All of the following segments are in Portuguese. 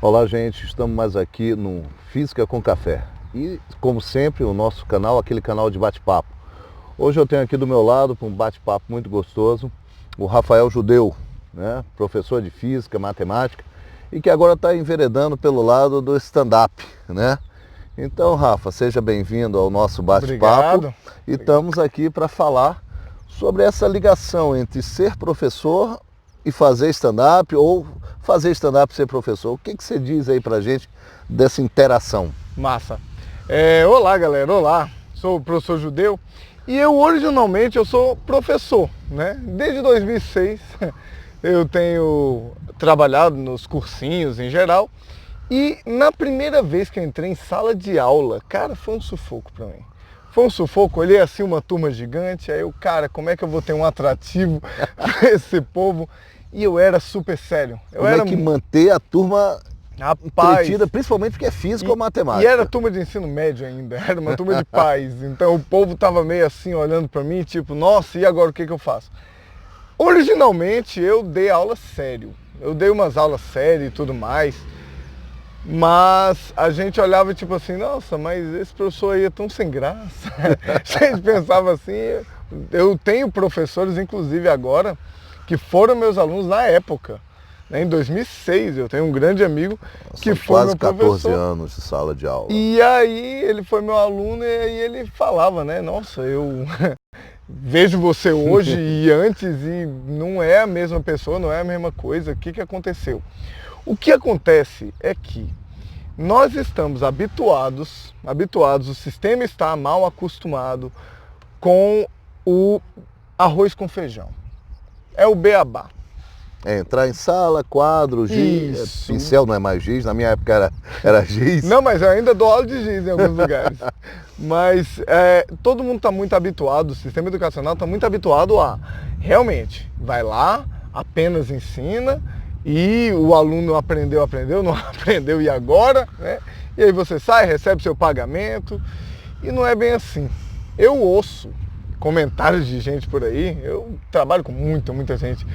Olá, gente, estamos mais aqui no Física com Café e, como sempre, o nosso canal, aquele canal de bate-papo. Hoje eu tenho aqui do meu lado, para um bate-papo muito gostoso, o Rafael Judeu, né? Professor de Física, Matemática e que agora está enveredando pelo lado do stand-up, né? Então, Rafa, seja bem-vindo ao nosso bate-papo e estamos aqui para falar sobre essa ligação entre ser professor e fazer stand-up ou fazer stand-up e ser professor. O que você diz aí pra gente dessa interação? Massa. Olá, galera. Olá. Sou o professor Judeu e eu originalmente sou professor, né? Desde 2006 eu tenho trabalhado nos cursinhos em geral e na primeira vez que eu entrei em sala de aula, cara, foi um sufoco pra mim. Foi um sufoco, olhei assim uma turma gigante, aí eu, cara, como é que eu vou ter um atrativo pra esse povo? E eu era super sério. Como é que manter a turma entretida, principalmente porque é física ou matemática? E era turma de ensino médio ainda, era uma turma de pais. Então o povo tava meio assim olhando para mim, tipo, nossa, e agora o que eu faço? Originalmente eu dei aula sério. Eu dei umas aulas sérias e tudo mais. Mas a gente olhava tipo assim, nossa, mas esse professor aí é tão sem graça. A gente pensava assim, eu tenho professores, inclusive agora, que foram meus alunos na época, né? Em 2006, eu tenho um grande amigo que foi meu professor. Quase 14 anos de sala de aula. E aí ele foi meu aluno e aí ele falava, né? Nossa, eu vejo você hoje e antes e não é a mesma pessoa, não é a mesma coisa. O que aconteceu? O que acontece é que nós estamos habituados, o sistema está mal acostumado com o arroz com feijão. É o beabá. É entrar em sala, quadro, giz, pincel não é mais giz, na minha época era giz. Não, mas eu ainda dou aula de giz em alguns lugares. Mas todo mundo está muito habituado, o sistema educacional está muito habituado a, realmente, vai lá, apenas ensina, e o aluno aprendeu, não aprendeu e agora, né? E aí você sai, recebe seu pagamento, e não é bem assim. Eu ouço comentários de gente por aí, eu trabalho com muita gente,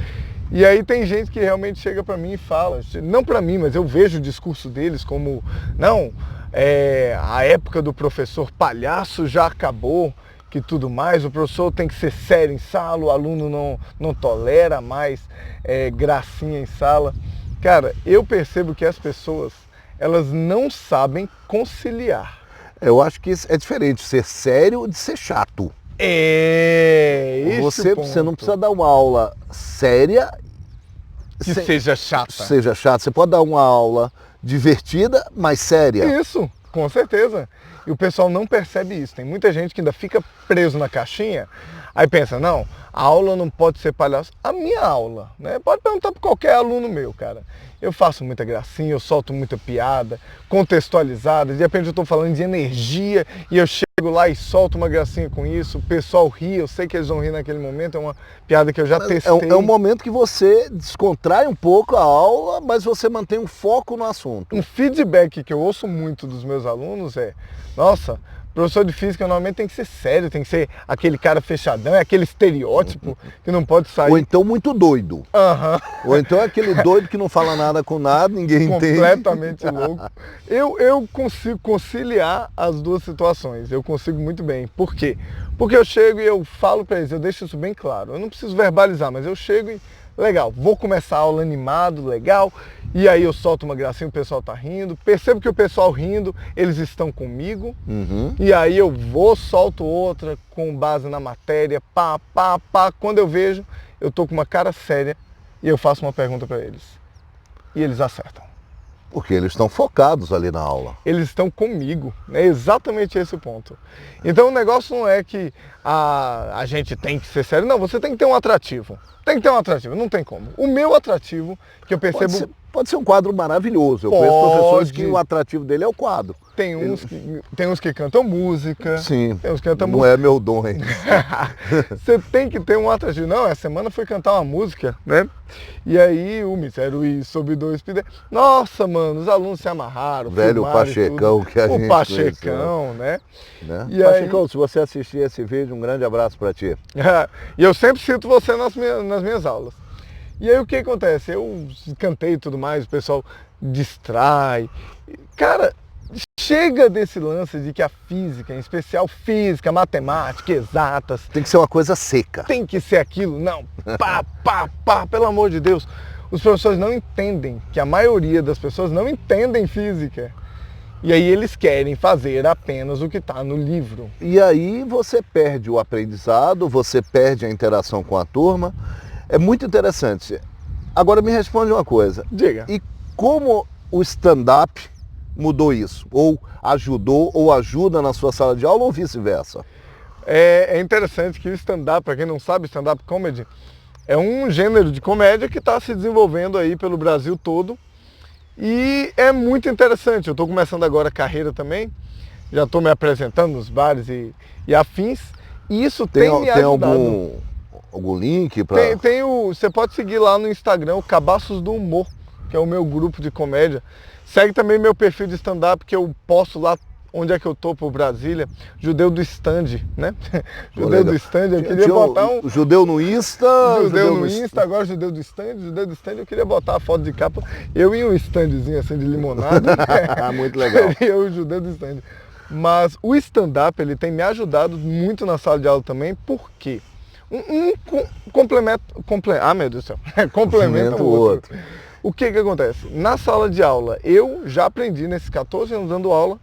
e aí tem gente que realmente chega para mim e fala, não para mim, mas eu vejo o discurso deles como, não, a época do professor palhaço já acabou, que tudo mais, o professor tem que ser sério em sala, o aluno não tolera mais gracinha em sala. Cara, eu percebo que as pessoas, elas não sabem conciliar. Eu acho que é diferente ser sério de ser chato. Você não precisa dar uma aula séria que seja chata. Você pode dar uma aula divertida, mas séria. Isso, com certeza. E o pessoal não percebe isso. Tem muita gente que ainda fica preso na caixinha, aí pensa, não, a aula não pode ser palhaço. A minha aula, né? Pode perguntar para qualquer aluno meu, cara. Eu faço muita gracinha, eu solto muita piada, contextualizada, de repente eu estou falando de energia e eu chego lá e solto uma gracinha com isso, o pessoal ri, eu sei que eles vão rir naquele momento, é uma piada que eu já testei. É um momento que você descontrai um pouco a aula, mas você mantém um foco no assunto. Um feedback que eu ouço muito dos meus alunos é, nossa, professor de física normalmente tem que ser sério, tem que ser aquele cara fechadão, é aquele estereótipo que não pode sair. Ou então muito doido. Ou então é aquele doido que não fala nada com nada, ninguém entende. Completamente louco. Eu consigo conciliar as duas situações, eu consigo muito bem. Por quê? Porque eu chego e eu falo para eles, eu deixo isso bem claro. Eu não preciso verbalizar, mas eu chego e, legal, vou começar a aula animado, legal, e aí eu solto uma gracinha, o pessoal tá rindo, percebo que o pessoal rindo, eles estão comigo, e aí eu vou, solto outra com base na matéria, pá, quando eu vejo, eu tô com uma cara séria e eu faço uma pergunta para eles, e eles acertam. Porque eles estão focados ali na aula. Eles estão comigo, é exatamente esse o ponto. Então o negócio não é que a gente tem que ser sério, não, você tem que ter um atrativo. Tem que ter um atrativo, não tem como. O meu atrativo, que eu percebo... Pode ser um quadro maravilhoso. Eu conheço professores que o atrativo dele é o quadro. Tem uns que cantam música. Sim, tem uns que cantam não é meu dom, hein? Você tem que ter um atrativo. Não, essa semana fui cantar uma música, né? E aí o Mistério e sob 2 pide. Nossa, mano, os alunos se amarraram. Velho Pachecão que a gente O Pachecão, né? E Pachecão, se você assistir esse vídeo, um grande abraço para ti. E eu sempre cito você nas minhas aulas. E aí o que acontece? Eu cantei e tudo mais, o pessoal distrai. Cara, chega desse lance de que a física, em especial física, matemática, exatas, Tem que ser uma coisa seca. tem que ser aquilo. Não, pá, pelo amor de Deus. Os professores não entendem, que a maioria das pessoas não entendem física. E aí eles querem fazer apenas o que está no livro. E aí você perde o aprendizado, você perde a interação com a turma. É muito interessante. Agora me responde uma coisa. Diga. E como o stand-up mudou isso? Ou ajudou ou ajuda na sua sala de aula ou vice-versa? É interessante que o stand-up, para quem não sabe, stand-up comedy é um gênero de comédia que está se desenvolvendo aí pelo Brasil todo. E é muito interessante. Eu estou começando agora a carreira também. Já estou me apresentando nos bares e afins. E isso tem me ajudado. Tem algum link para... Você pode seguir lá no Instagram, o Cabaços do Humor, que é o meu grupo de comédia. Segue também meu perfil de stand-up, que eu posto lá onde é que eu tô, por Brasília. Judeu do Stand, né? Judeu do Stand, eu queria botar um... Judeu no Insta... Judeu no Insta, agora Judeu do Stand. Judeu do Stand, eu queria botar a foto de capa. Eu em um standzinho assim de limonada. Muito legal. Seria o Judeu do Stand. Mas o stand-up, ele tem me ajudado muito na sala de aula também, por quê? Ah, meu Deus do céu. Complementa o outro. O que acontece? Na sala de aula, eu já aprendi nesses 14 anos dando aula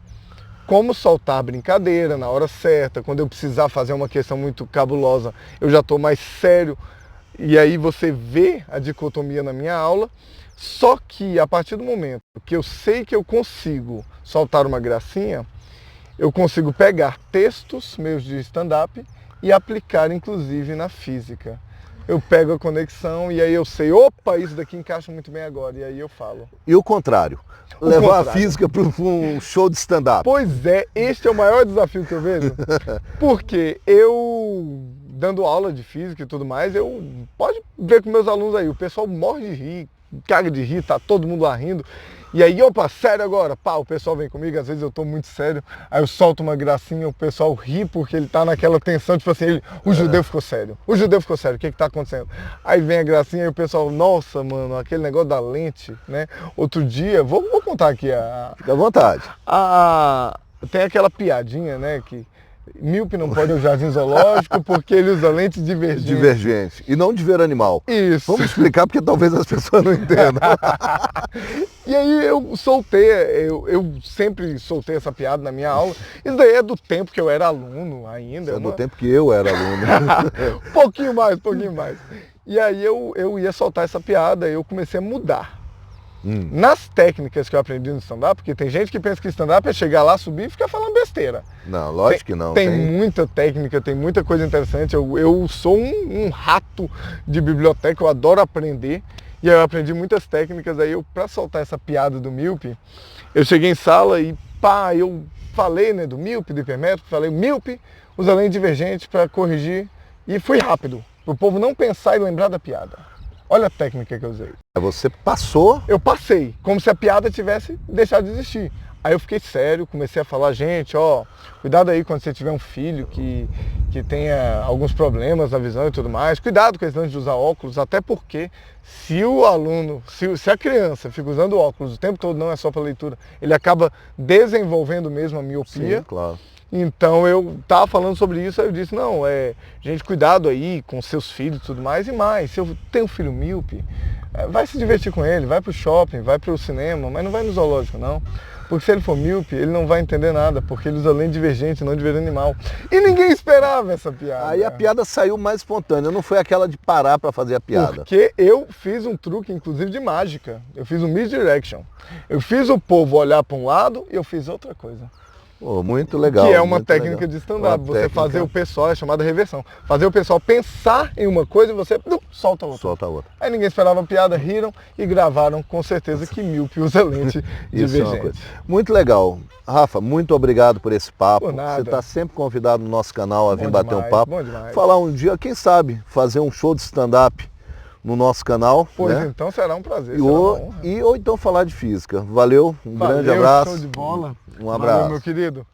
como soltar a brincadeira na hora certa. Quando eu precisar fazer uma questão muito cabulosa, eu já estou mais sério. E aí você vê a dicotomia na minha aula. Só que a partir do momento que eu sei que eu consigo soltar uma gracinha, eu consigo pegar textos meus de stand-up e aplicar inclusive na física. Eu pego a conexão e aí eu sei, opa, isso daqui encaixa muito bem agora, e aí eu falo. E o contrário, levar a física para um show de stand-up. Pois é, este é o maior desafio que eu vejo, porque eu, dando aula de física e tudo mais, eu pode ver com meus alunos aí, o pessoal morre de rir, caga de rir, tá todo mundo lá rindo. E aí, opa, sério agora? Pá, o pessoal vem comigo, às vezes eu tô muito sério, aí eu solto uma gracinha, o pessoal ri porque ele tá naquela tensão, tipo assim, o judeu ficou sério, o que tá acontecendo? Aí vem a gracinha e o pessoal, nossa, mano, aquele negócio da lente, né? Outro dia, vou contar aqui Fica à vontade. Tem aquela piadinha, né, que míope não pode ir ao jardim zoológico porque ele usa lentes divergentes. Divergente. E não de ver animal. Isso. Vamos explicar porque talvez as pessoas não entendam. E aí eu soltei, eu sempre soltei essa piada na minha aula. Isso daí é do tempo que eu era aluno ainda. Isso é do tempo que eu era aluno. pouquinho mais. E aí eu ia soltar essa piada e eu comecei a mudar. Nas técnicas que eu aprendi no stand-up, porque tem gente que pensa que stand-up é chegar lá, subir e ficar falando besteira. Não, lógico que não. Tem muita técnica, tem muita coisa interessante. Eu sou um rato de biblioteca, eu adoro aprender. E aí eu aprendi muitas técnicas. Aí pra soltar essa piada do míope, eu cheguei em sala e pá, eu falei, né, do míope, do hipermétrope, falei míope, usa lente divergente para corrigir. E fui rápido, para o povo não pensar e lembrar da piada. Olha a técnica que eu usei. Você passou? Eu passei, como se a piada tivesse deixado de existir. Aí eu fiquei sério, comecei a falar, gente, ó, cuidado aí quando você tiver um filho que tenha alguns problemas na visão e tudo mais. Cuidado com esse lance de usar óculos, até porque se o aluno, se a criança fica usando óculos o tempo todo, não é só para leitura, ele acaba desenvolvendo mesmo a miopia. Sim, claro. Então eu tava falando sobre isso, aí eu disse, não, gente, cuidado aí com seus filhos e tudo mais. E mais, se eu tenho um filho míope, vai se divertir com ele, vai pro shopping, vai pro cinema, mas não vai no zoológico não. Porque se ele for míope, ele não vai entender nada, porque ele usa lente divergente, não de ver animal. E ninguém esperava essa piada. Aí a piada saiu mais espontânea, não foi aquela de parar para fazer a piada. Porque eu fiz um truque, inclusive, de mágica. Eu fiz um misdirection. Eu fiz o povo olhar para um lado e eu fiz outra coisa. Oh, muito legal. Que é uma técnica de stand-up. Você fazer o pessoal, é chamada reversão. Fazer o pessoal pensar em uma coisa e você solta outra. Solta outra. Aí ninguém esperava a piada, riram e gravaram com certeza que míope usa lente divergente. Muito legal. Rafa, muito obrigado por esse papo. Por nada. Você está sempre convidado no nosso canal a vir bater um papo. Bom demais. Falar um dia, quem sabe, fazer um show de stand-up no nosso canal. Pois né? então será um prazer. Ou então falar de física. Valeu, grande abraço. Show de bola. Um abraço. Valeu, meu querido.